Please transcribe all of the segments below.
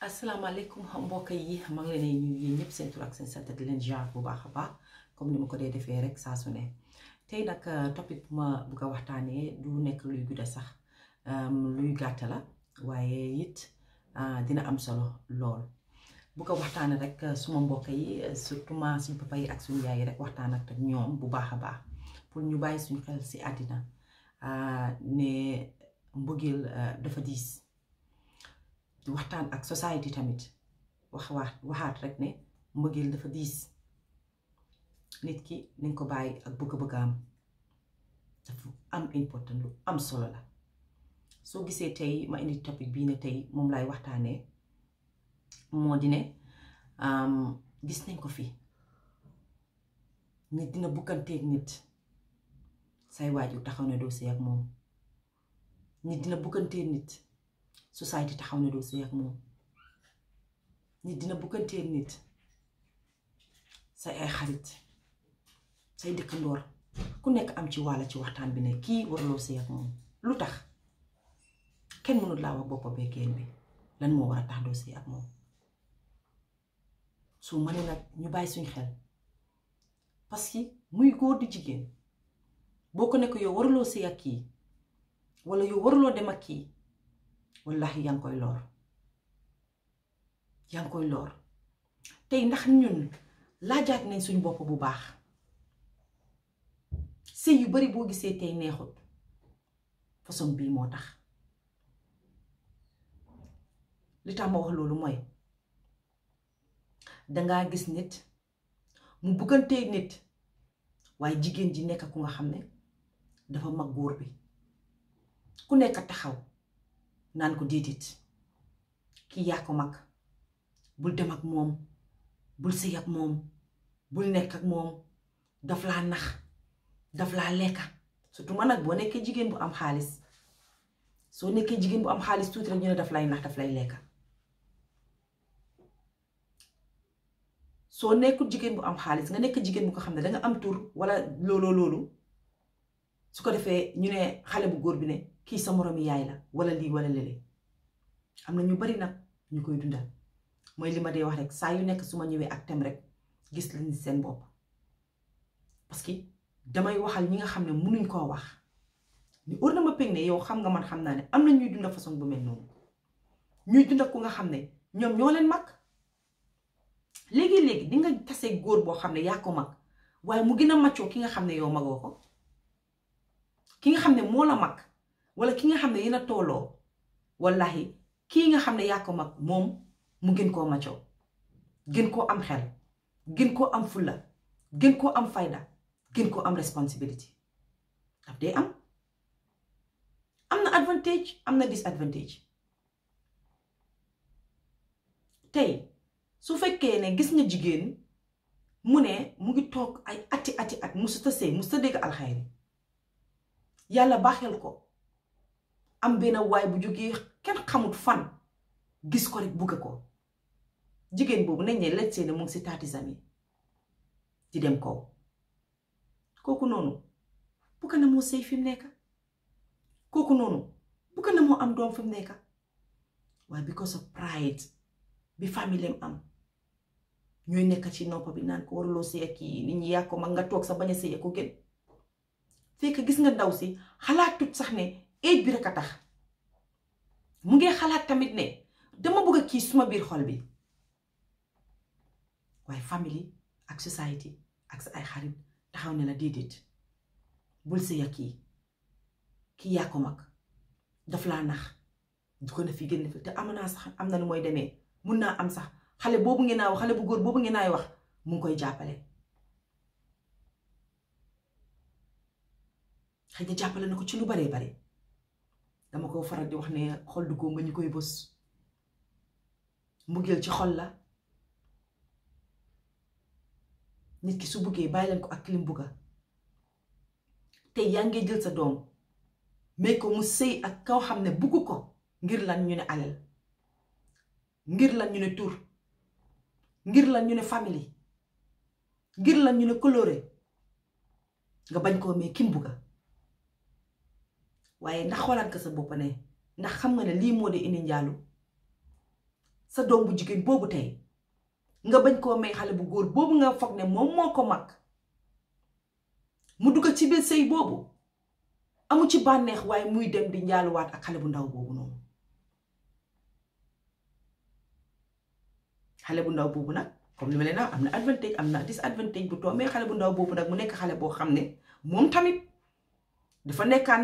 asalaamaaleykum mbokk yi maa ngi leen di nuyu yéen ñëpp seen tur ak seen sant di leen jaar bu baax a baax comme ni ma ko dee defee rek saa su ne tey nag topic bu ma bëgg a waxtaanee du nekk luy gudda sax luy gàtt la waaye it dina am solo lool bu ko waxtaanee rek suma mbokk yi surtout ma suñu papa yi ak suñu yaay yi rek waxtaan ak ñoom bu baax a baax pour ñu bàyyi suñu xel si àddina ne mbëggeel dafa diis. waxtaan ak society tamit waxaat rek ne mbëggeel dafa diis nit ki nañ ko bàyyi ak bëgg-bëggaam dafa am important lu am solo la soo gisee tey ma indi topic bii ne tey moom lay waxtaanee moo di ne gis nañ ko fi nit dina bukkanteeg nit say waajur taxaw ne doo sëy ak moom nit dina bukkanteeg nit society taxaw na doo sëy ak moom nit dina bukkantee nit say ay xarit say dëkkandoor ku nekk am ci wàlla ci waxtaan bi ne kii warloo sëy ak moom lu tax kenn mënut laa wax boppa beekeen bi lan moo war a tax doo sëy ak moom su ma ne nag ñu bàyyi suñ xel parce que muy góor di jigéen boo ko nekk yow warloo sëy ak kii wala yow warloo dem ak kii wallahi yaa ngi koy lor tey ndax ñun laajaat nañ suñ bopp bu baax sëy yu bari boo gisee tey neexut façon bii moo tax li tax ma wax loolu mooy dangaa gis nit mu buggantee nit waaye jigéen ji nekk ku nga xam ne dafa mag góor bi ku nekk taxaw naan ko déedéet kii yaa ko mag bul dem ak moom bul sëy ak moom bul nekk ak moom daf laa nax daf laa lekka surtout man nag boo nekkee jigéen bu am xaalis soo nekkee jigéen bu am xaalis tuuti rek ñu ne daf lay nax daf lay lekka soo nekkul jigéen bu am xaalis nga nekk jigéen bu ko xam ne danga am tur wala loolu su ko defee ñu ne xale bu góor bi ne kii sa moromi yaay la wala lii wala lële am na ñu bari nag ñu koy dundal mooy li ma dee wax rek saa yu nekk su ma ñëwee ak tem rek gis lañ seen bopp parce que damay waxal ñi nga xam ne mënuñ koo wax ni óor na ma peg ne yow xam nga man xam naa ne am na ñuy dunda façon bu mel noonu ñuy dunda ku nga xam ne ñoom ñoo leen mag léegi-léegi di nga tase góor boo xam ne yaa ko mag waaye mu gën a maccoo ki nga xam ne yow magoo ko ki nga xam ne moo la mag wala ki nga xam ne yéen a tooloo wallahi kii nga xam ne yaa ko mag moom mu gën koo maccoo gën koo am xel gën koo am fulla gën koo am fayda gën koo am responsibility daf dee am na advantage am na disadvantage tey su fekkee ne gis nga jigéen mu ne mu ngi toog ay ati at musuta sëy musuta dégg alxayri yàlla baaxel ko am benn waay bu jógee kenn xamut fan gis ko rek bugg ko jigéen boobu nañ ne let's say ne mu ngi si tatisam yi di dem kaw kooku noonu bugg na moo sëy fi mu nekk kooku noonu bugg na moo am doom fi mu nekk waaye because of pride bi famille am ñooy nekk ci noppa bi naan ko waruloo sëy ak kii nit ñi yaa ko mag nga toog sa bañ a sëy ko gën fekk gis nga ndaw si xalaatut sax ne age bi rek a tax mu ngi xalaat tamit ne dama bëgg a kii suma biir xol bi waaye famille ak society ak sa ay xarit taxaw ne la déedéet bul sëy ak kii yaa ko mag daf laa nax du ko na fi génn fi te am naa sax am na nu mooy demee mun naa am sax xale boobu ngeen naa wax xale bu góor boobu ngeen naay wax mu ngi koy jàppale xëy na jàppale na ko ci lu baree bare dama ko faral di wax ne xol du góom ba ñu koy bës mbëggeel ci xol la nit ki su buggee bàyyi leen ko ak kilim bugga tey yaa ngi jël sa doom mais ko mu sëy ak kaw xam ne bugg ko ngir lan ñu ne alal ngir lan ñu ne tur ngir lan ñu ne famille ngir lan ñu ne coloré nga bañ koo mais kim bugga waaye ndax xoolaat nga sa bopp ne ndax xam nga ne lii moo di indi njaalu sa doom bu jigéen boobu tey nga bañ koo may xale bu góor boobu nga foog ne moom moo ko mag mu dugg ci biir sëy boobu amu ci bànneex waaye muy dem di njaaluwaat ak xale bu ndaw boobu noonu. xale bu ndaw boobu nag comme li ma leen am na advantage am na disadvantage bu toomee xale bu ndaw boobu nag mu nekk xale boo xam ne moom tamit dafa nekkaa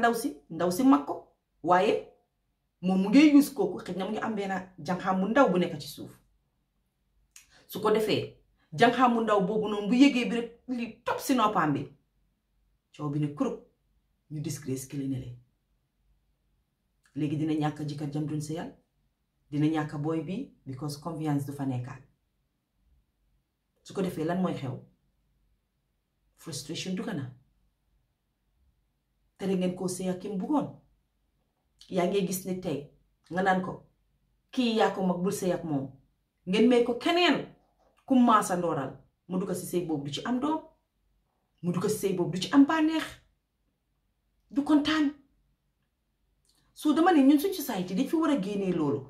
ndaw si mag ko waaye moom mu ngi use kooku xëy na mu ngi am benn janxaam mu ndaw bu nekk ci suuf. su ko defee janxaam mu ndaw boobu noonu bu yégee bi rek li topp si noppam bi coow bi ne kurub ñu disgrace ki li ne leen léegi dina ñàkk jëkkër jam doon sëyal dina ñàkk booy bi because confiance du fa nekkaat. su ko defee lan mooy xew frustration dugg na tere ngeen koo sëy ak ki mu buggoon yaa ngi gis ne tey nga naan ko kii yaa ko mag bul sëy ak moom ngeen may ko keneen ku maasa ndooral mu dugg si sëy boobu du ci am doom mu dugg si sëy boobu du ci am bànneex du kontaan. so dama ne ñun suñ society dañ fi war a génnee loolu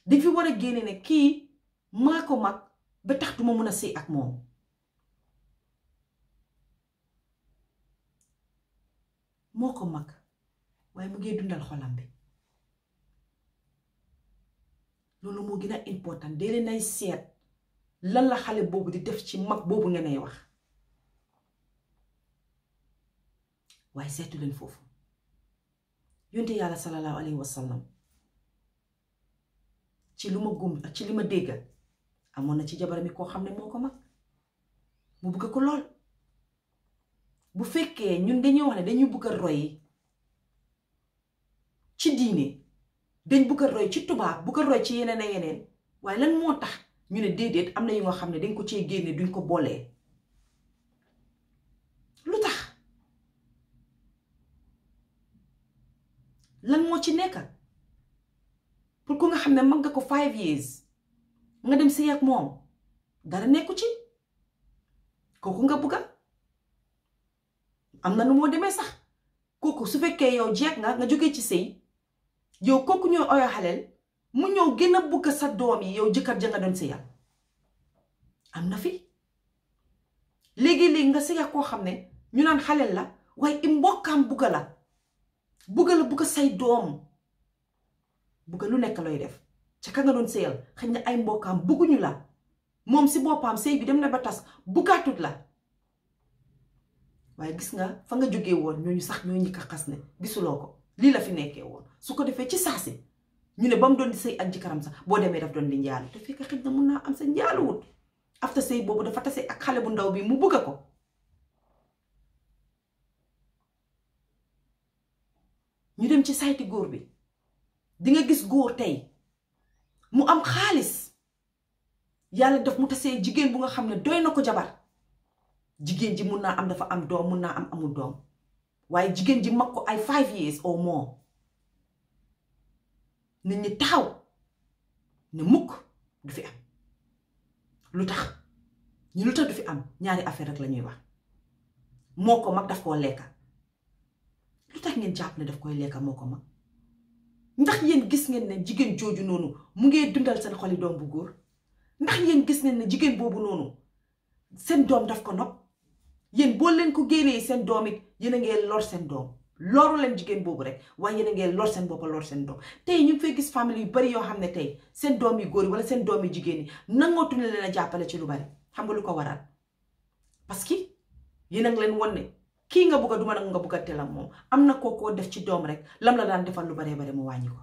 dañ fi war a génne ne kii maa ko mag ba tax duma mën a sëy ak moom. moo ko mag waaye mu ngi dundal xolam bi loolu moo gën a important dee leen ay seet lan la xale boobu di def ci mag boobu ngeen ay wax waaye seetu leen foofu. yonte yàlla sallallahu alayhi wa sallam ci lu ma gum ak ci li ma dégg amoon na ci jabarami koo xam ne moo ko mag mu bëgg ko lool. bu fekkee ñun dañuy wax ne dañuy bëgg a roy ci diine dañ bëgg a roy ci tubaab bëgg a roy ci yeneen a yeneen waaye lan moo tax ñu ne déedéet am na yu nga xam ne dañ ko cee génne duñ ko boolee. lu tax lan moo ci nekk pour ku nga xam ne mag nga ko 5 years nga dem sëy ak moom dara nekku ci kooku nga bëgga am na nu moo demee sax kooku su fekkee yow jeeg nga jógee ci sëy yow kooku ñooy oyo xaleel mu ñëw gën a bëgg sa doom yi yow jëkkër ja nga doon sëyal am na fi léegi-léegi nga sëy ak koo xam ne ñu naan xaleel la waaye i mbokkaam bugga la bugga say doom bugga lu nekk looy def ca ka nga doon sëyal xëy na ay mbokkaam bugguñu la moom si boppam sëy bi dem na ba tas buggaatut la waaye gis nga fa nga jógee woon ñooñu sax ñoo ñi ka xas ne gisuloo ko lii la fi nekkee woon su ko defee ci saasi ñu ne ba mu doon di sëy ak jëkkëram sax boo demee daf doon di njaalu te fekk xëy na mun naa am sa njaaluwut after sëy boobu dafa tase ak xale bu ndaw bi mu bëgg ko ñu dem ci sayti góor bi di nga gis góor tey mu am xaalis yàlla daf mu tasee jigéen bu nga xam ne doy na ko jabar jigéen ji mun naa am dafa am doom mun naa am amul doom waaye jigéen ji mag ko ay 5 years or more nit ñi taxaw ne mukk du fi am lu tax ñu lu tax du fi am ñaari affaire rek la ñuy wax moo ko mag daf koo lekka lu tax ngeen jàpp ne daf koy lekka moo ko mag ndax yéen gis ngeen ne jigéen jooju noonu mu ngee dundal seen xoli doom bu góor ndax yéen gis ngeen ne jigéen boobu noonu seen doom daf ko nopp yéen boo leen ko génnee seen doom it yéen a ngee lor seen doom loru leen jigéen boobu rek waaye yéen a ngee lor seen boppa lor seen doom tey ñu ngi fay gis famille yu bari yoo xam ne tey seen doom yu góor yi wala seen doom yu jigéen yi nangootuñu leen a jàppale ci lu bari xam nga lu ko waral parce que yéen a ngi leen won ne kii nga bugga duma nag nga bugga telam moom am na kookoo def ci doom rek lam la daan defal lu baree bare mu wàññi ko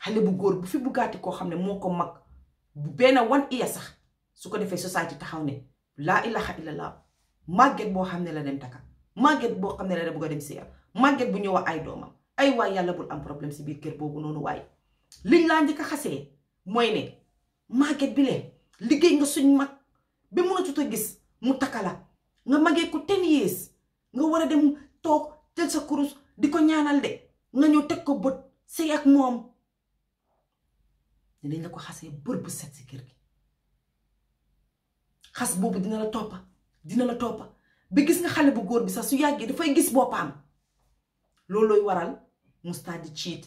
xale bu góor bu fi buggaati koo xam ne moo ko mag bu benn 1 year sax su ko defee société taxaw ne laa ilaha illallah màgget boo xam ne la dem taka màgget boo xam ne la bugg a dem siyal màgget bu ñëw ay doomam ay waay yàlla bul am problème si biir kër boobu noonu waaye liñ laa njëkk a xasee mooy ne màgget bi lee liggéey nga suñ mag ba mënatut a gis mu taka la nga magee ko 10 years nga war a dem toog tel sa kurus di ko ñaanal de nga ñëw teg ko bët sëy ak moom dañ la ko xasee bër bu set si kër gi xas boobu dina la toppa ba gis nga xale bu góor bi sax su yàggee dafay gis boppam loolooy waral mu start di cheat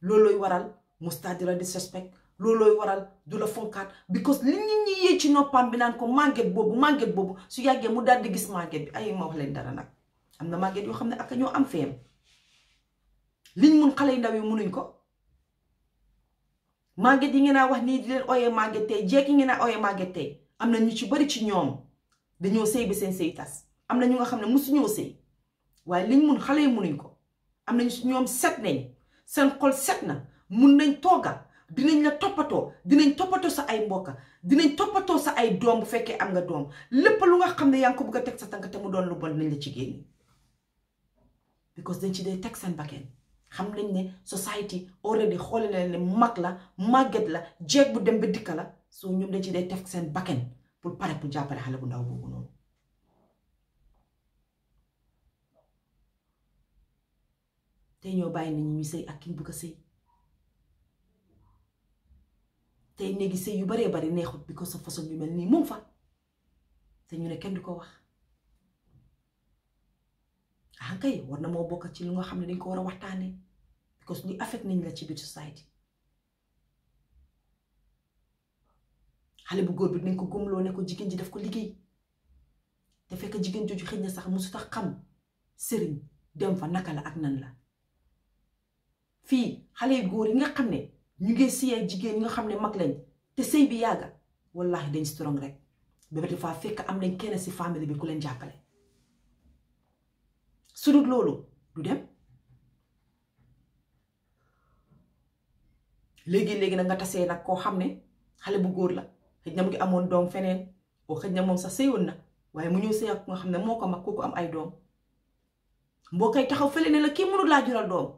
loolooy waral mu start di la disrespect loolooy waral du la fonkaat because li nit ñi yee ci noppam bi naan ko màgget boobu su yàggee mu daal di gis màgget bi ay ma wax leen dara nag am na màgget yoo xam ne ak ñoo am feem liñ mun xale yu ndaw yi munuñ ko màgget yi ngeen a wax nii di leen ooyee màgget tey jeeg yi ngeen a ooyee màgget tey am na ñu ci bari ci ñoom dañoo sëy bi seen sëy tas am na ñu nga xam ne musuñoo sëy waaye liñ mun xale yi munuñ ko am nañu ci ñoom set nañ seen xol set na mun nañ tooga dinañ la toppatoo dinañ toppatoo sa ay mbokka dinañ toppatoo sa ay doom bu fekkee am nga doom lépp lu nga xam ne yaa ngi ko bëgg a teg sa tànk te mu doon lu bon nañ la ci génne because dañ ci dee teg seen bakkeen xam nañ ne society already xoole na ne mag la màgget la jeeg bu dem ba dikka la soo ñoom dañ ci dee teg seen bakkeen pour pare pour jàppale xale bu ndaw boobu noonu tey ñoo bàyyi nañu ñu sëy ak ki bëgg a sëy tey néegi sëy yu baree bari neexut bi ko sa façon yu mel nii moom fa te ñu ne kenn du ko wax ah kay war na moo bokk ci lu nga xam ne dañ ko war a waxtaanee because li affect nañ la ci biir society xale bu góor bi dinañ ko gëmloo ne ko jigéen ji daf ko liggéey te fekk jigéen jooju xëy na sax musu tax xam sëriñ dem fa naka la ak nan la fii xale yu góor yi nga xam ne ñu ngi siyee jigéen ñi nga xam ne mag lañ te sëy bi yàgga wallahi dañ strong rek bébé fa fekk am nañ kenn si famille bi ku leen jàppale su dul loolu du dem léegi nag nga tasee nag koo xam ne xale bu góor la xëj na mu ngi amoon doom feneen oo xëj na moom sax sëyoon na waaye mu ñëw sëy ak nga xam ne moo ko mag kooku am ay doom mbokkay taxaw fële ne la kii mënul laa jural doom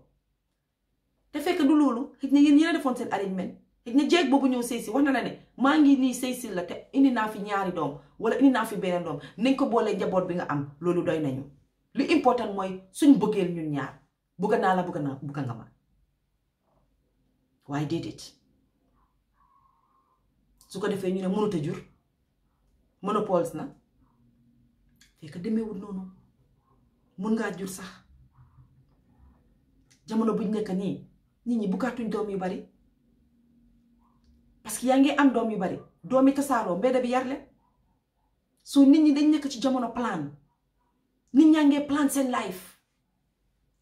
te fekk du loolu xëj na yéen yéen a defoon seen arrangement xëj na jeeg boobu ñëw sëy si wax na la ne maa ngi nii sëy si la te indi naa fi ñaari doom wala indi naa fi beneen doom nañ ko boolee njaboot bi nga am loolu doy nañu li important mooy suñ bëggeel ñun ñaar bëgg naa la bëgg nga ma waaye déedéet su ko defee ñu ne mënut a jur monopoles na fekk demeewul noonu mun ngaa jur sax jamono buñ nekk nii nit ñi buggaatuñ doom yu bari parce que yaa ngi am doom yu bari doom yi tasaaroo mbedd bi yar leen soo nit ñi dañ nekk ci jamono plan nit ñaa ngee plan seen life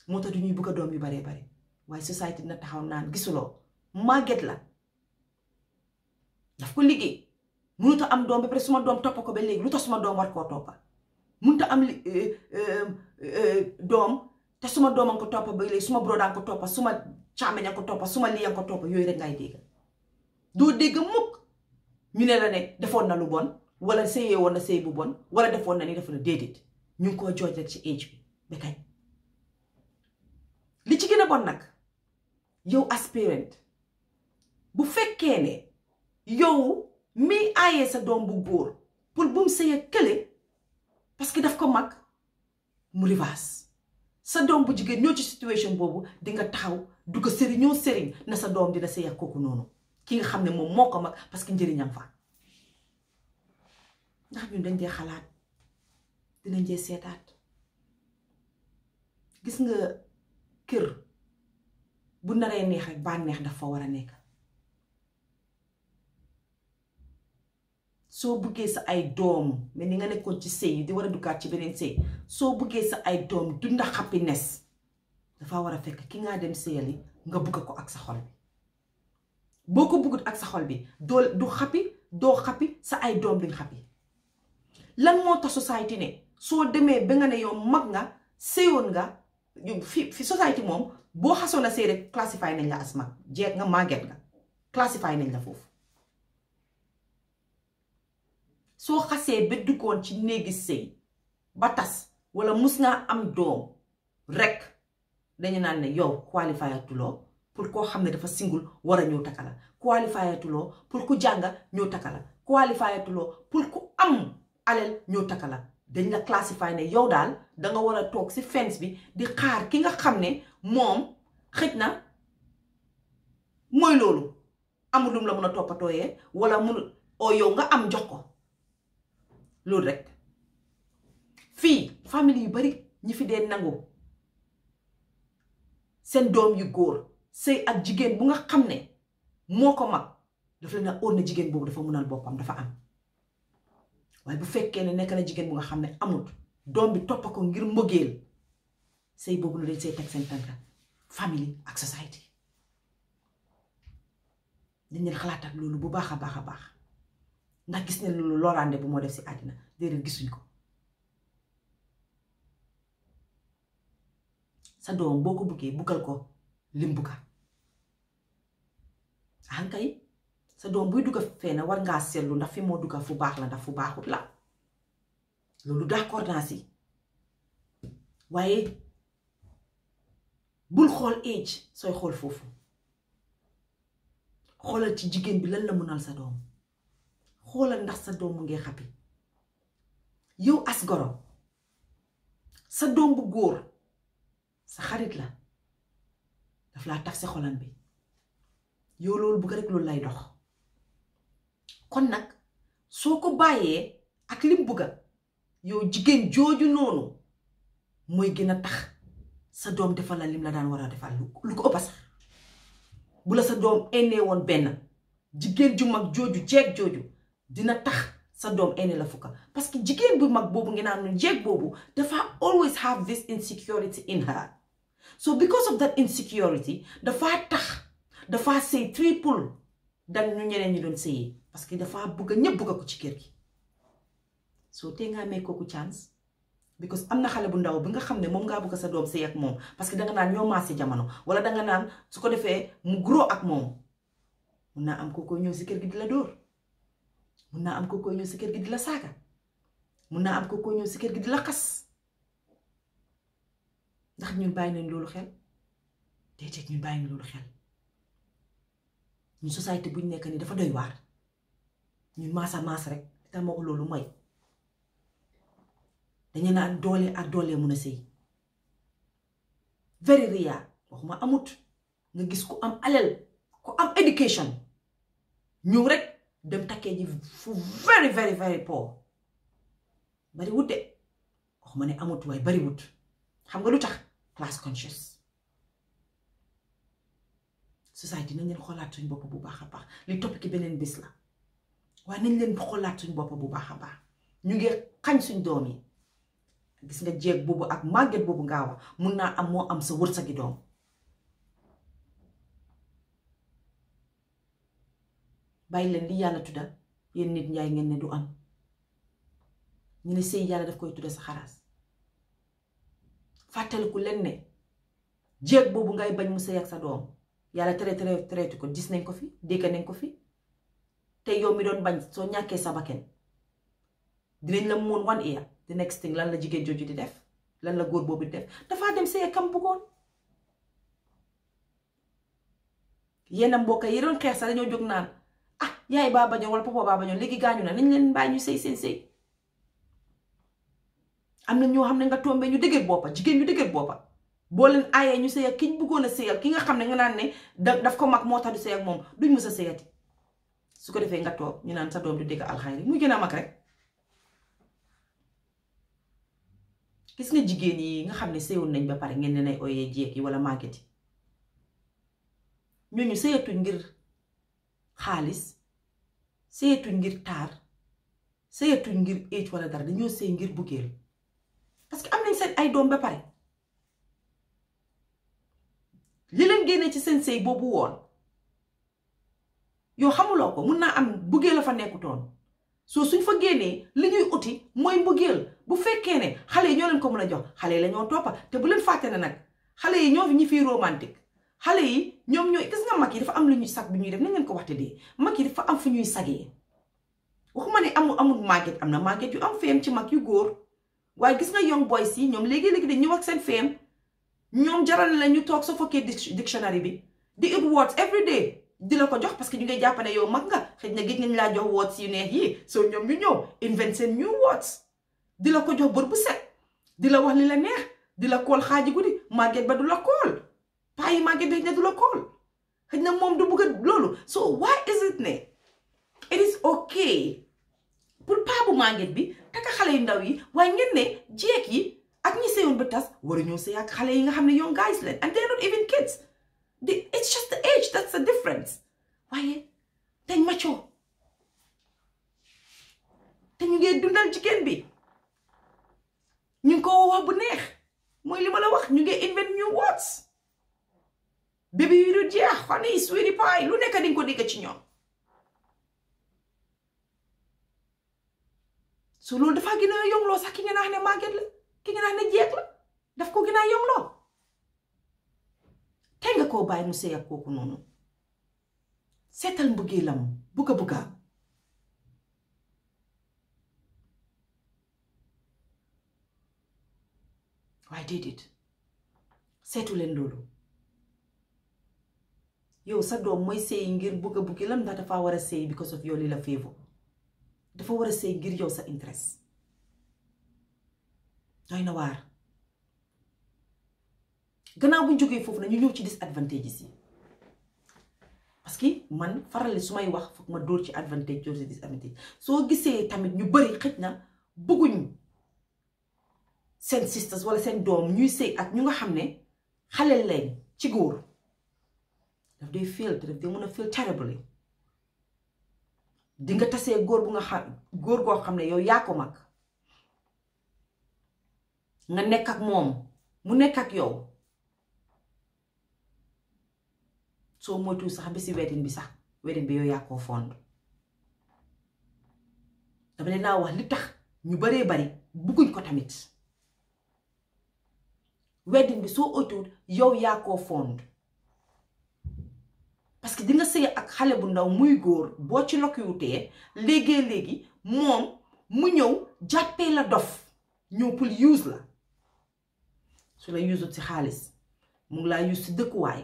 moo tax du ñuy bugg a doom yu baree bari waaye société dina taxaw naan gisuloo màgget la daf ko liggéey mënut a am doom ba pare suma doom toppa ko ba léegi lu tax suma doom war koo toppa mënut a am doom te suma doomam ko toppa ba léegi suma brodaan ko toppa suma càmmeñam ko toppa suma liyam ko toppa yooyu rek ngay dégg doo dégg mukk ñu ne la ne defoon na lu bon wala sëyee woon na sëy bu bon wala defoon na ni defoon na déedéet ñu ngi koo jooj rek ci age bi ba kañ li ci gën a bon nag yow aspirant bu fekkee ne yow mi aayee sa doom bu góor pour bu mu sëyee kële parce que daf ko mag mu reverse sa doom bu jigéen ñoo ci situation boobu di nga taxaw du ko sëriñoo sëriñ na sa doom dina sëy ak kooku noonu ki nga xam ne moom moo ko mag parce que njëriñam fa ndax ñun dañ dee xalaat dinañ dee seetaat gis nga kër bu naree neex rek bànneex dafa war a nekk soo buggee sa ay doom mais ni nga nekkoon ci sëy di war a duggaat ci beneen sëy soo buggee sa ay doom dunda happiness dafa war a fekk ki nga dem sëyali nga bugg ko ak sa xol bi boo ko buggut ak sa xol bi doo xappi sa ay doom duñ xappi lan moo tax society ne soo demee ba nga ne yow mag nga sëyoon nga fi society moom boo xasoon a sëy rek classify nañ la as mag jeeg nga màgget nga classify nañ la foofu soo xasee ba duggoon ci néegi sëy ba tas wala mus nga am doom rek dañu naan ne yow qualifiatuloo pour koo xam ne dafa singul war a ñëw takka la qualifiatuloo pour ku jànga ñëw takka la qualifiatuloo pour ku am alal ñëw takka la dañ la classify ne yow daal danga war a toog ci fence bi di xaar ki nga xam ne moom xëj na mooy loolu amul lum la mun a toppatooyee wala mun oo yow nga am jox ko loolu rek fii famille yu bari ñi fi dee nangu seen doom yu góor sëy ak jigéen bu nga xam ne moo ko mag dafa leen a óor na jigéen boobu dafa mënal boppam dafa am waaye bu fekkee ne nekk na jigéen bu nga xam ne amut doom bi toppa ko ngir mbëggeel sëy boobu lu dañ sëy teg seen tànka famille ak society dañ leen xalaatat loolu bu baax a baax a baax ndax gis ne loolu loraande bu moo def si àddina déedéet gisuñ ko sa doom boo ko buggee buggal ko lim bugga ankay sa doom buy dugga fee na war ngaa seetlu ndax fi moo dugga fu baax la ndax fu baaxut la loolu d'accord naa si waaye bul xool age sooy xool foofu xoolal ci jigéen bi lan la mënal sa doom xoolal ndax sa doom mu ngi xappi yow as goro sa doom bu góor sa xarit la daf laa taf si xolam bi yow loolu bugg rek loolu lay dox kon nag soo ko bàyyee ak lim bugga yow jigéen jooju noonu mooy gën a tax sa doom defal la lim la daan war a defal lu ko ëppa sax bu la sa doom ennee woon benn jigéen ju mag jooju jeeg jooju dina tax sa doom ennee la fukka parce que jigéen bu mag boobu ngi naan jeeg boobu dafa always have this insecurity in her so because of that insecurity dafa say triple dan ñu ñeneen ñi doon sëyee parce que dafa bëgg ñëpp bëgg ko ci kër gi so te nga may kooku chance because am na xale bu ndaw bi nga xam ne moom ngaa bëgg sa doom sëy ak moom parce que danga naan ñoo maase jamono wala danga naan su ko defee mu grow ak moom mun naa am kookoo ñëw si kër gi di la dóor mun naa am kookoo ñëw si kër gi di la saaga mun naa am kookoo ñëw si kër gi di la xas ndax ñun bàyyi nañ loolu xel déedéet ñun bàyyi nañ loolu xel ñun société buñ nekk ni dafa doy waar ñun maasa maas rek tam wax loolu mooy dañu naan doole ak doole mun a sëy very rare waxuma amut nga gis ku am alal ku am education ñëw rek dem takkee ji fu very very very poor bari wut de waxuma ne amut waaye bari wut xam nga lu tax class conscious society nañ leen xoolaat suñ bopp bu baax a baax li topp ki beneen bés la waaye nañ leen xoolaat suñ bopp bu baax a baax ñu ngi xañ suñ doom yi gis nga jeeg boobu ak màgget boobu ngaa wax mun naa am moo am sa wërsëgi doom bàyyi leen li yàlla tudda yéen nit njaay ngeen ne du am ñu ne sëy yàlla daf koy tudda sa xaraas fàttaliku leen ne jeeg boobu ngay bañ mu sëy ak sa doom yàlla tere ko gis nañ ko fi dégg nañ ko fi te yow mi doon bañ soo ñàkkee sa bakken dinañ la moon one year the next thing lan la jigéen jooju di def lan la góor boobu di def dafaa dem sëy kam bëggoon yenn mbokk yi doon xeex sax dañoo jóg naan ah yaay baa bañoon wala papa baa bañoon léegi gaañu na nañ leen bàyyi ñu sëy seen sëy am na ñoo xam ne nga tombé ñu dëgër boppa jigéen ñu dëgër boppa boo leen aayee ñu sëy ak ki ñu bëggoon a sëyal ki nga xam ne nga naan ne daf ko mag moo tax du sëy ak moom duñ mës a sëyati su ko defee nga toog ñu naan sa doom du dégg alxayri muy gën a mag rek gis nga jigéen yi nga xam ne sëyoon nañ ba pare ngeen ne nay ooyee jeeg yi wala màgget yi ñooñu sëyatuñ ngir xaalis sëyatuñ ngir taar sëyatuñ ngir éej wala dara dañoo sëy ngir buggeel parce que am nañ seen ay doom ba pare li leen génnee ci seen sëy boobu woon yow xamuloo ko mun naa am buggeel la fa nekkutoon soo suñ fa génnee li ñuy uti mooy mbëggeel bu fekkee ne xale yi ñoo leen ko mën a jox xale yi la ñoo toppa te bu leen fàtte ne nag xale yi ñoo ñi fiy romantique xale yi ñoom ñooy gis nga mag yi dafa am lu ñuy sag bi ñuy def nañ leen ko waxte dee mag yi dafa am fu ñuy sagee waxuma ne amul màgget am na màgget yu am feem ci mag yu góor waaye gis nga young boys yi ñoom léegi-léegi dañ ñëw ak seen feem ñoom jaral la ñu toog soo fokkee dictionary bi di ut words every day di la ko jox parce que ñu ngay jàpp ne yow mag nga xëy na gis nañ laa jox words yu neex yi soo ñoom ñu ñëw invent seen new words di la ko jox bër bu set di la wax li la neex di la kool xaaji guddi màgget ba du la kool paa yi màgget bi ne du la kool xëy na moom du bëgg loolu so why is it ne it is okay pour paa bu màgget bi taka xale yu ndaw yi waaye ngeen ne jeeg yi ak ñi sëyoon ba tas waru ñëw sëy ak xale yi nga xam ne young guys leen and they're not even kids it's just the age that's the difference waaye dañ mature te ñu ngi dundal jigéen bi ñu ngi ko wax bu neex mooy li ma la wax ñu ngi invent new words bébé yu du jeex honey sweetie pie lu nekk di nga ko dégg ci ñoom so loolu dafa gën a yomloo sax ki nga naan ne màgget la ki nga naan ne jeeg la daf ko gën a yomloo te nga koo bàyyi mu sëy ak kooku noonu seetal mbëggeelam bugga waaye déedéet seetu leen loolu yow sa doom mooy sëy ngir buggeelam ndax dafa war a sëy because of yow li la favor dafa war a sëy ngir yow sa interest doy na waar gannaaw bu ñu jógee foofu na ñu ñëw ci disadvantages yi parce que man farale su may wax foog ma dóor ci advantage dóor ci disadvantage soo gisee tamit ñu bari xëj na bëgguñ seen sisters wala seen doom ñuy sëy ak ñu nga xam ne xale leen ci góor daf day feel te daf day mën a feel terribly di nga tasee góor bu nga xam góor goo xam ne yow yaa ko mag nga nekk ak moom mu nekk ak yow soo moytu sax ba si wedding bi yow yaa koo fond dama leen naa wax li tax ñu baree bari bugguñ ko tamit wedding bi soo oytuwul yow yaa koo fond parce que di nga sëy ak xale bu ndaw muy góor boo ci lokkiwutee léegi moom mu ñëw jàppee la dof ñëw pour use la su la use ci xaalis mu ngi laa use ci dëkkuwaay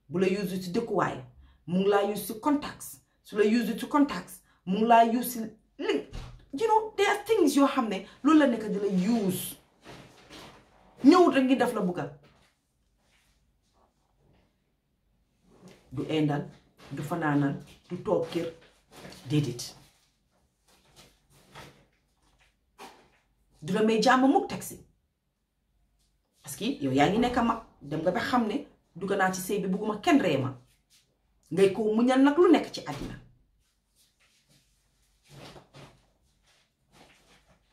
bu la use ci dëkkuwaay mu ngi laa use ci contacts su la use ci contacts mu ngi laa use ci link you know there are things yoo xam ne loolu la nekk di la use ñëwut rek ngi def la buggal du endal du fanaanal du toog kër déedéet du la may jàmm mukk taxi parce que yow yaa ngi nekk mag dem nga ba xam ne dugg naa ci sëy bi bugguma kenn ree ma ngay ko muñal nag lu nekk ci àddina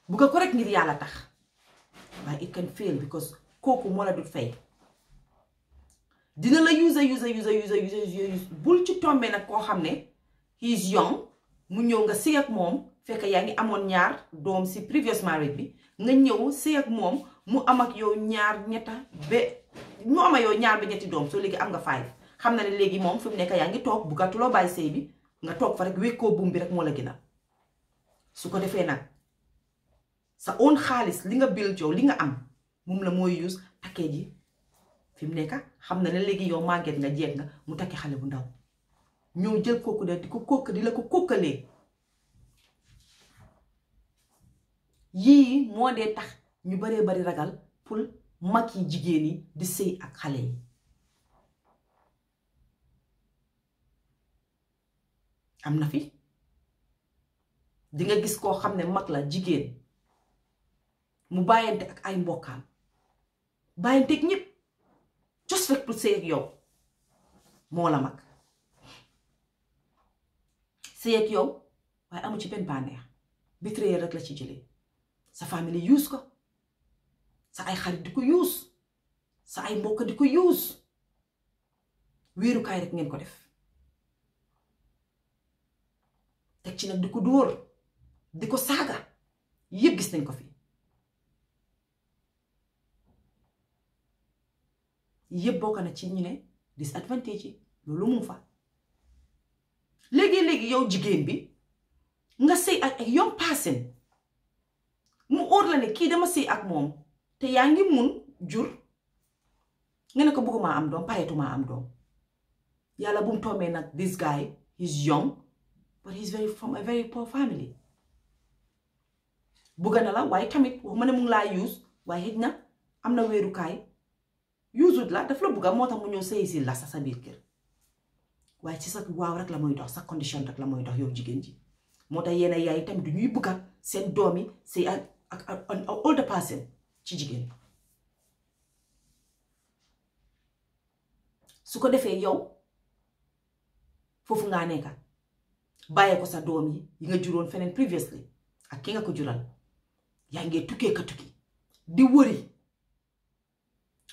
bugga ko rek ngir yàlla tax waaye it can fail because kooku moo la du fay dina la use bul ci tombé nag koo xam ne he is young mu ñëw nga sëy ak moom fekk yaa ngi amoon ñaar doom si previous marriage bi nga ñëw sëy ak moom mu am ak yow ñaar ñetta ba mu am ak yow ñaar ba ñetti doom soo léegi am nga 5 xam na ne léegi moom fi mu nekk yaa ngi toog buggatuloo bàyyi sëy bi nga toog fa rek wékkoo buum bi rek moo la gën a su ko defee nag sa own xaalis li nga bil yow li nga am moom la mooy use takkee ji fi mu nekk xam na ne léegi yow màgget nga jeeg nga mu takki xale bu ndaw ñëw jël kooku de di la ko kókkalee yii moo dee tax ñu baree bari ragal pour mag yi jigéen yi di sëy ak xale yi am na fi di nga gis koo xam ne mag la jigéen mu bàyyante ak ay mbokkaam bàyyante ak ñépp just fekk pour sëy ak yow moo la mag sëy ak yow waaye amu ci benn bànneex betrayal rek la ci jëlee sa famille use ko sa ay xarit di ko use sa ay mbokk di ko use wéerukaay rek ngeen ko def teg ci nag di ko dóor di ko saaga yëpp gis nañ ko fi yëpp bokk na ci ñu ne disadvantage yi loolu mu fa léegi yow jigéen bi nga sëy ak ay young person mu óor la ne kii dama sëy ak moom te yaa ngi mun jur nga ne ko bëgguma am doom pareetuma am doom yàlla bu mu tombee nag this guy he's young but he's from a very poor family bëgg na la waaye tamit waxuma ne mu ngi laa use waaye xëj na am na wéerukaay usut la daf la bëgga moo tax mu ñëw sëy si la sa biir kër waaye ci sa waaw rek la mooy dox sa condition rek la mooy dox yow jigéen ji moo tax yenn yaay tamit du ñuy bëgga seen doom yi sëy ak older person ci jigéen su ko defee yow foofu ngaa nekka bàyyee ko sa doom yi nga juróon feneen previously ak ki nga ko jural yaa ngee tukkee ka tukki di wëri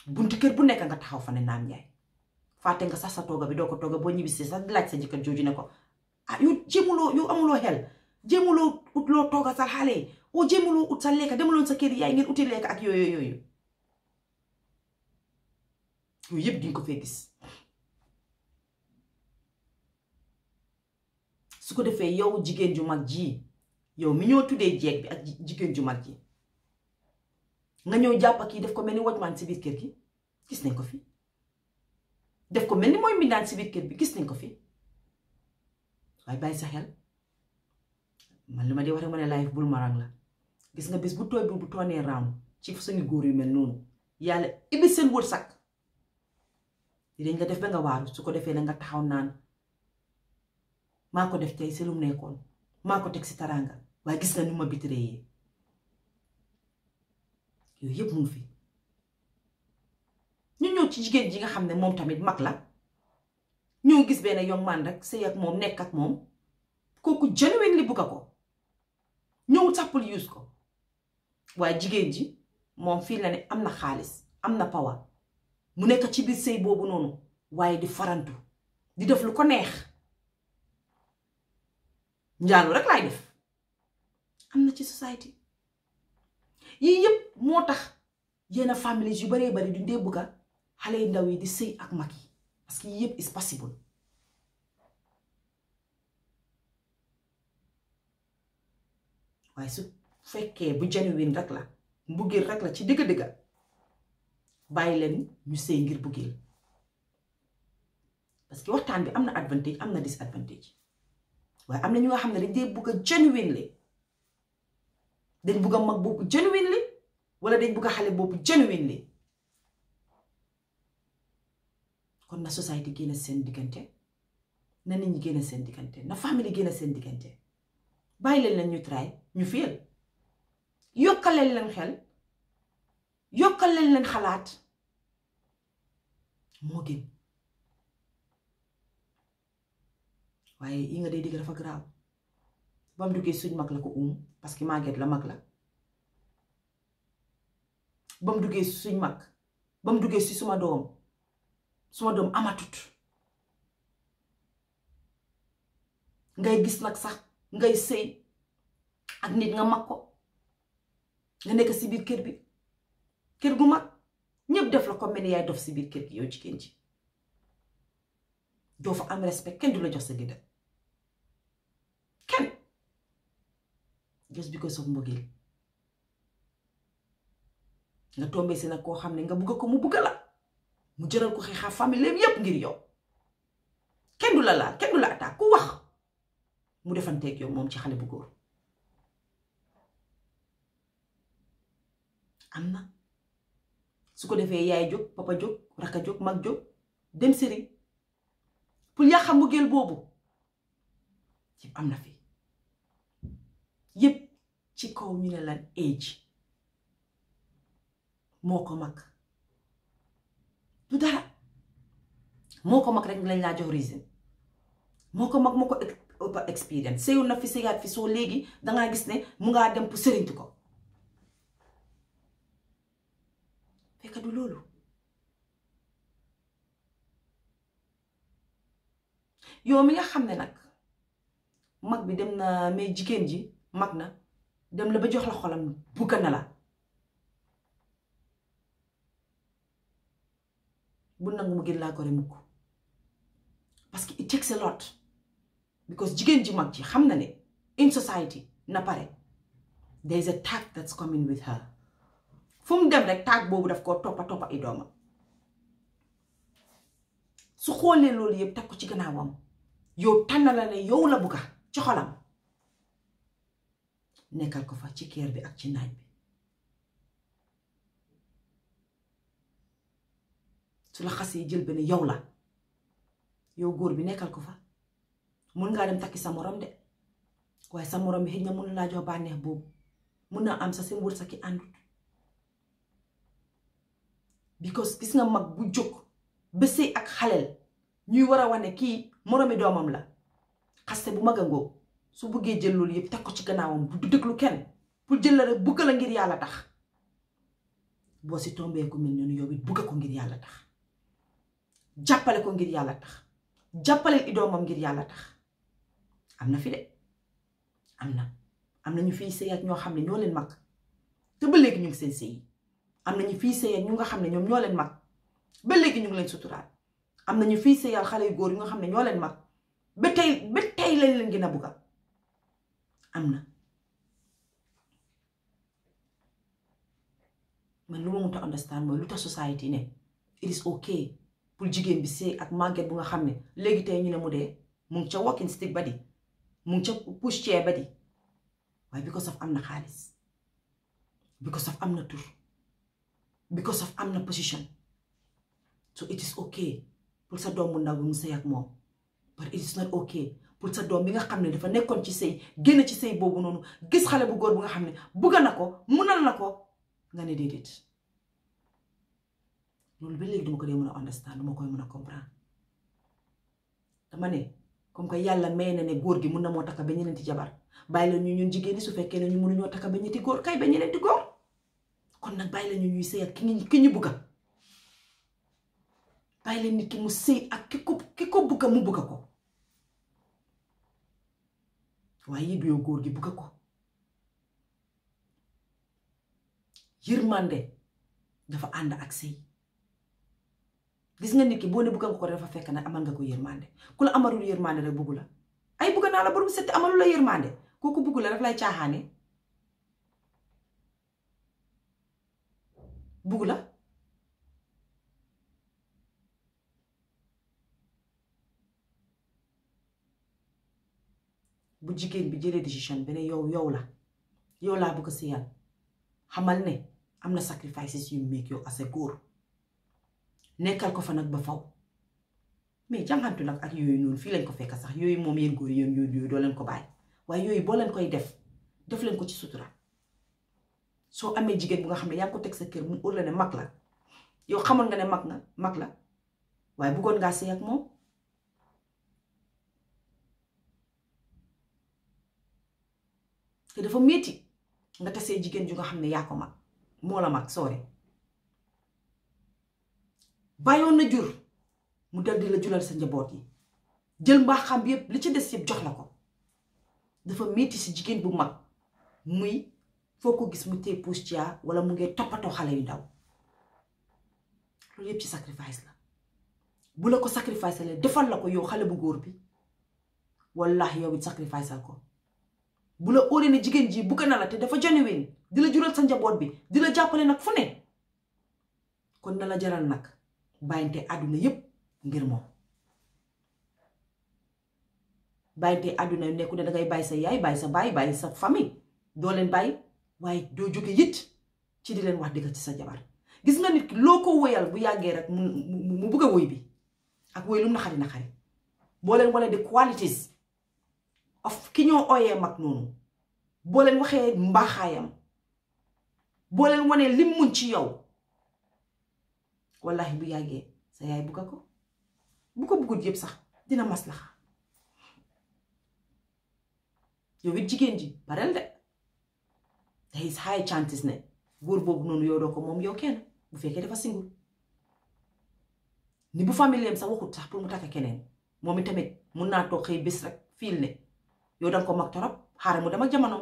buntu kër bu nekk nga taxaw fa ne naam njaay fàtte nga sax sa tooga bi doo ko tooga boo ñibbisee sax di laaj sa jëkkër jooju ne ko yu jéemuloo yu amuloo xel jéemuloo ut loo tooga sa xale yi o jéemuloo ut sa lekka demuloon sa kër yaay ngeen uti lekka ak yooyu yëpp dinga ko fee gis su ko defee yow jigéen ju mag ji yow mi ñoo tuddee jeeg bi ak jigéen ju mag ji nga ñëw jàpp kii def ko mel ni wojmaan si biir kër gi gis nañ ko fi def ko mel ni mooy mbindaan si biir kër bi gis nañ ko fi waaye bàyyi sa xel man li ma di wax rek ma ne life bul marang la gis nga bis bu tooy bu toonee raam ci suñu góor yu mel noonu yàlla ibbi seen wërsëg dinañ la def ba nga waaru su ko defee na nga taxaw naan maa ko def tey si lu mu nekkoon maa ko teg si taranga waaye gis nga nu ma bitiree yooyu yëpp mu ngi fi ñu ñëw ci jigéen ji nga xam ne moom tamit mag la ñoo gis benn young man rek sëy ak moom nekk ak moom kooku genuine li bugga ko ñëw sàppul use ko waaye jigéen ji moom fii la ne am na xaalis am na power mu nekk ci biir sëy boobu noonu waaye di farantu di def lu ko neex njaalu rek laay def am na ci society yii yëpp moo tax yenn families yu baree bari du dee bugga xale yu ndaw yi di sëy ak mag yi parce que yii yëpp is possible waaye su fekkee bu genuine rek la mbugeel rek la ci digga bàyyi leen ñu sëy ngir mbugeel parce que waxtaan bi am na advantage am na disadvantage waaye am na ñu nga xam ne dañ dee bugga genuinely dañ bugga mag boobu genuinely wala dañ bugga xale boobu genuinely kon na society génn seen diggante na nit ñi génn seen diggante na famille génn seen diggante bàyyi leen ñu try ñu feel yokkaleen leen xel yokkaleen leen xalaat moo gën waaye yi nga dee digg dafa garaaw ba mu duggee suñ mag la ko parce que màgget la mag la ba mu duggee suñ mag ba mu duggee si suma doom amatut ngay gis nag sax ngay sëy ak nit nga mag ko nga nekk si biir kër bi kër gu mag ñëpp def la ko mel ni yaay dof si biir kër gi yow jigéen ji doo fa am respect kenn du la jox sa gëdd kenn just because of mbëggeel nga tombee si nag koo xam ne nga bugg ko mu bugg la mu jëral ko xeexaa famille yépp ngir yow kenn du la laal kenn du la attaque ku wax mu defanteeg yow moom ci xale bu góor am na su ko defee yaay jóg papa jóg raka jóg mag jóg dem sëriñ pour yàqa mbëggeel boobu yëpp am na fi yëpp ci kaw ñu ne lan age moo ko mag du dara moo ko mag rek lañ laa jox reason moo ko mag moo ko ëpp experience sëyoon na fi sëyaat fi soo léegi dangaa gis ne mu ngaa dem pour sëriñtu ko fekk du loolu yow mi nga xam ne nag mag bi dem na mais jigéen ji mag na dem la ba jox la xolam bugga na la bu nangu mu gën laa gore mukk parce que it takes a lot because jigéen ji mag ji xam na ne in society na pare there is a tag that's coming with her fu mu dem rek tag boobu daf koo toppa ay doomam su xoolee loolu yëpp teg ko ci gannaawam yow tànn la ne yow la bugga ci xolam nekkal ko fa ci kër bi ak ci naaj bi su la xasee jël benn yow la yow góor bi nekkal ko fa mun ngaa dem takki sa morom de waaye sa morom bi xëy na mun laa jox bànneex boobu mun na am sa seen wërsëg ki àndut because gis nga mag bu jóg ba sëy ak xaleel ñuy war a wane kii moromi doomam la xaste bu mag a ngóob su buggee jël loolu yëpp teg ko ci gannaawam du déglu kenn pour jël la rek bugg la ngir yàlla tax boo si tombee ku mel noonu yow it bugga ko ngir yàlla tax jàppale ko ngir yàlla tax jàppale i doomam ngir yàlla tax am na fi de am na ñu fiy sëy ak ñoo xam ne ñoo leen mag te ba léegi ñu ngi seen sëy am na ñu fiy sëy ak ñu nga xam ne ñoom ñoo leen mag ba léegi ñu ngi leen suturaal am na ñu fiy sëyal xale yu góor yu nga xam ne ñoo leen mag ba tey lañ leen gën a bugga am na man lu ma mënta understand mooy lu tax society ne it is okay pour jigéen bi sëy ak màgget bu nga xam ne léegi tey ñu ne mu dee mu ngi ca walking stick ba di mu ngi ca push chair ba di waaye because of am na xaalis because of am na tur because of am na position so it is okay pour sa doom bu ndaw bi mu sëy ak moom but it is not okay pour sa doom bi nga xam ne dafa nekkoon ci sëy génn ci sëy boobu noonu gis xale bu góor bu nga xam ne bugga na ko munal na ko nga ne déedéet loolu ba léegi duma ko dee mën a understand duma koy mën a comprendre dama ne comme que yàlla may na ne góor gi mun na moo takka ba ñeneenti jabar bàyyi la ñu ñun jigéen ñi su fekkee ne ñu mënuñoo takka ba ñetti góor kay ba ñeneenti góor kon nag bàyyi la ñu ñuy sëy ak ki ñu bugga bàyyi leen nit ki mu sëy ak ki ko bugga mu bugga ko waaye yëpp yow góor gi bugga ko yërmande dafa ànd ak sëy gis nga nit ki boo ne bugga nga ko dafa fekk na amal nga ko yërmande ku la amalul yërmande rek buggu la ay bugga naa la borom setti amalu la yërmande kooku buggu la daf lay caaxaane buggu la bu jigéen bi jëlee décision bi ne yow laa bëgg a sëyal xamal ne am na sacrifices yu make yow as a góor nekkal ko fa nag ba faw mais jàngantu nag ak yooyu noonu fii lañ ko fekk sax yooyu moom yéen góor yooyu doo leen ko bàyyi waaye yooyu boo leen koy def leen ko ci sutura soo amee jigéen bu nga xam ne yaa ngi ko teg sa kër mu óor la ne mag la yow xamoon nga ne mag la waaye bëggoon ngaa sëy ak moom te dafa métti nga tasee jigéen ju nga xam ne yaa ko mag moo la mag soore bàyyoon na jur mu dal di la julal sa njaboot yi jël mbaaxam bi yëpp li ci des yëpp jox la ko dafa métti si jigéen bu mag muy foo ko gis mu tey puus ci wala mu ngi toppatoo xale yu ndaw loolu yëpp ci sacrifice la bu la ko sacrifice la defal la ko yow xale bu góor bi wallahi yow it sacrifice ko bu la óoree ne jigéen ji bugg na la te dafa genuine di la jural sa njaboot bi di la jàppale nag fu ne kon na la jaral nag bàyyinte àdduna yépp ngir moom bàyyinte àdduna yu nekku ne dangay bàyyi sa yaay bàyyi sa baay bàyyi sa famille doo leen bàyyi waaye doo jóge yit ci di leen wax dëgg ci sa jabar gis nga nit ki loo ko woyal bu yàggee rek mu bugg a woy bi ak woy lu naxari boo leen wane the qualities of ki ñoo ooyee mag noonu boo leen waxee mbaaxaayam boo leen wanee lim mun ci yow wallahi bu yàggee sa yaay bugga ko bu ko buggut yëpp sax dina maslaxa yow it jigéen ji parel de there is high chances ne góor boobu noonu yow doo ko moom yow kenn bu fekkee dafa singul ni bu familleem sax waxut sax pour mu takk keneen moom itamit mun naa toog xëy bés rek fiil ne yow danga ko mag torop xaaral mu dem ak jamono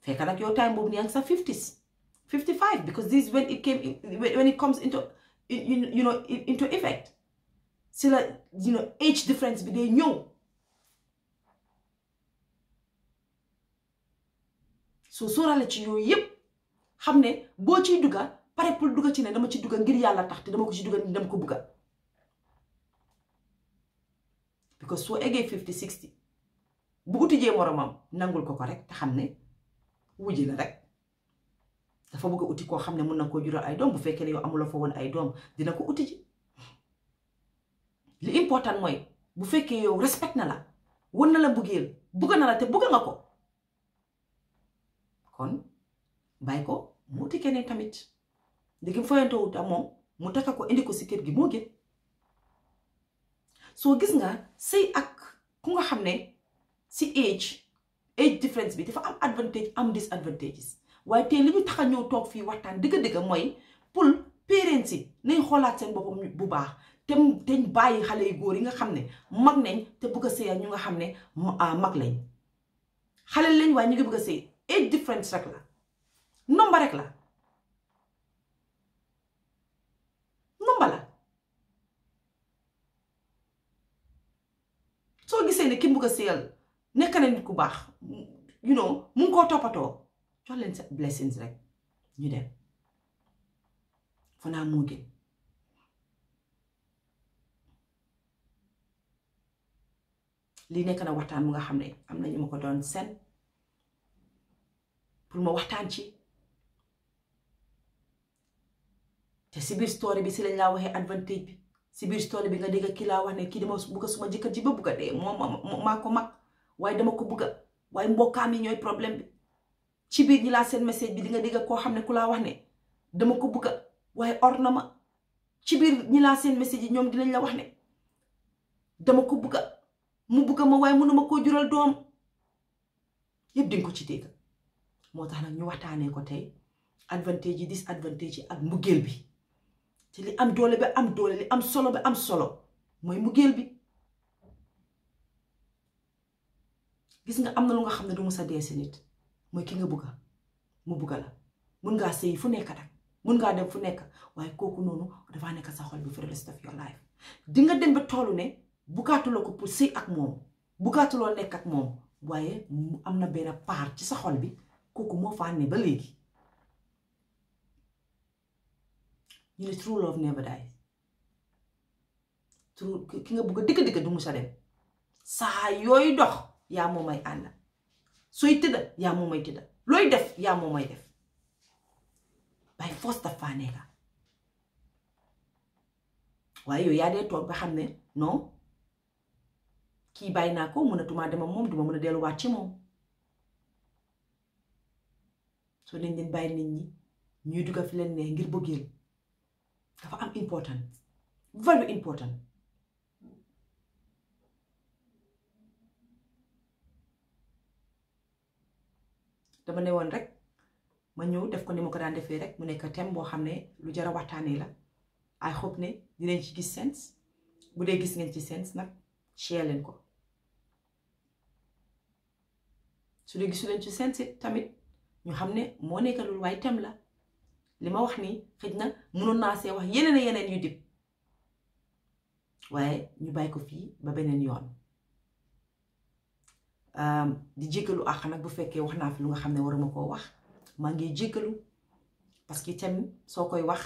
fekk nag yow time boobu ni yaa ngi sa 50s 55 because this is when it comes into into effect si la age difference bi day ñëw soo sóoraale ci yooyu yépp xam ne boo ciy dugga pare pour dugga ci ne dama ci dugga ngir yàlla tax te dama ko ci dugga ni dama ko bugga because soo eggee 50 60 bu utijee moromam nangul ko rek te xam ne wujji la rek dafa bëgg a uti koo xam ne mën na koo jural ay doom bu fekkee ne yow amuloo fa woon ay doom dina ko uti ji li important mooy bu fekkee yow respect na la won na la bëggeel bëgg na la te bëgg nga ko kon bàyyi ko mu uti keneen tamit ndigi foyantoo wut ak moom mu taka ko indi ko si kër gi moo gën soo gis nga sëy ak ku nga xam ne si age difference bi dafa am advantage am disadvantages waaye tey li ñu tax a ñëw toog fii waxtaan dëgg-dëgg mooy pour parents yi nañ xoolaat seen boppam bu baax te bàyyi xale yu góor yi nga xam ne mag nañ te bëgg a sëy ñu nga xam ne mag lañ xale lañ waaye ñu ngi bëgg a sëy age difference rek la nomba rek la nomba la soo gisee ne ki bëgg a sëyal nekk na nit ku baax you know mu ngi koo toppatoo jox leen sa blessings rek ñu dem fa naa moo gën lii nekk na waxtaan mu nga xam ne am na ñu ma ko doon seen pour ma waxtaan ci te si biir story bi si lañ laa waxee advantage bi si biir story bi nga dégg kii laa wax ne kii dama bugga suma jëkkër ji ba bugga dee maa ko mag waaye dama ko bugga waaye mbokkaam yi ñooy problème bi ci biir ñi laa seen message bi di nga dégg koo xam ne ku laa wax ne dama ko bugga waaye or na ma ci biir ñi laa seen message yi ñoom dinañ la wax ne dama ko bugga mu bugga ma waaye mënuma koo jural doom yëpp dinga ko ci dégg moo tax nag ñu waxtaanee ko tey advantage yi disadvantage yi ak mbugéel bi te li am doole bi am doole li am solo bi am solo mooy mbugéel bi gis nga am na lu nga xam ne du musa dee si nit mooy ki nga bugga mu bugga la mun ngaa sëy fu nekk nag mun ngaa dem fu nekk waaye kooku noonu dafaa nekk sa xol bi for the rest of your life di nga dem ba tollu ne buggaatuloo ko pour sëy ak moom buggaatuloo nekk ak moom waaye am na benn part ci sa xol bi kooku moo faa ne ba léegi ñu ne true love never dies true ki nga bugg dëgg-dëgg du musa dem saa yooyu dox yaa moo may ànd sooy tëdda yaa moo may tëdda looy def yaa moo may def by force dafa nekka waaye yow yaa dee toog ba xam ne non kii bàyyi naa ko mënatumaa dem ak moom duma mën a delluwaat ci moom soo leen leen bàyyi nit ñi ñuy dugga fi leen ne ngir bëggeel dafa am important very important dama ne woon rek ma ñëw def ko ni ma ko daan defee rek mu nekk thème boo xam ne lu jar a waxtaanee la I hope ne dinañ ci gis sens bu dee gis ngeen ci sens nag share leen ko su dee gisu leen ci sens it tamit ñu xam ne moo nekk loolu waaye thème la li ma wax nii xëj na mënoon naa see wax yeneen yu dib waaye ñu bàyyi ko fii ba beneen yoon di jéggalu àq nag bu fekkee wax naa fi lu nga xam ne waruma koo wax maa ngi jéggalu parce que thème soo koy wax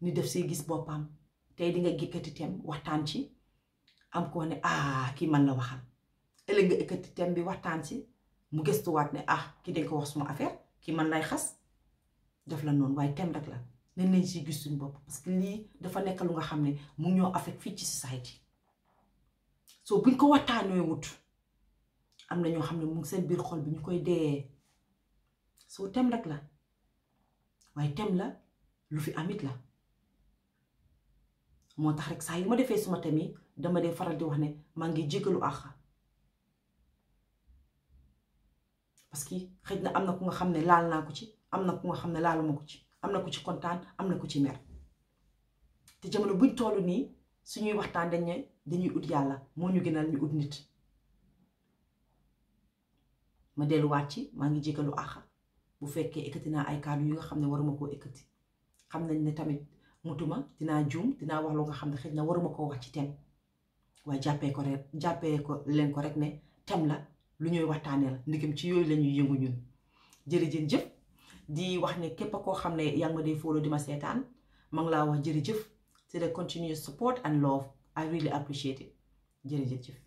ni def see gis boppam tey di nga gikkati thème waxtaan ci am ko ne kii man la waxal ëllëg nga ekkati thème bi waxtaan ci mu gëstuwaat ne kii dañ ko wax suma affaire kii man lay xas def la noonu waaye thème rek la nañ lañ siy gis suñu bopp parce que lii dafa nekk lu nga xam ne mu ñoo affect fii ci society soo buñ ko waxtaanee wut am na ñoo xam ne mu ngi seen biir xol bi ñu koy dee soo thème rek la waaye thème la lu fi amit la moo tax rek saa yu ma defee suma thème yi dama dee faral di wax ne maa ngi jéggalu àq parce que xëj na am na ku nga xam ne laal naa ko ci am na ku nga xam ne laaluma ko ci am na ku ci kontaan am na ku ci mer te jamono buñ toll nii suñuy waxtaan dañuy ut yàlla moo ñu gënal ñu ut nit ma delluwaat ci maa ngi jéggalu àq bu fekkee ekkati naa ay kàddu yu nga xam ne waruma koo ekkati xam nañ ne tamit mutuma dinaa juum dinaa wax lu nga xam ne xëy na waruma koo wax ci thème waaye jàppee ko leen ko rek ne thème la lu ñuy waxtaanee la ndigam ci yooyu la ñuy yëngu ñun jërëjëf di wax ne képp koo xam ne yaa ngi ma dee follow di ma seetaan ma ngi laa wax jërëjëf c'est the continuous support and love I really appreciate it jërëjëf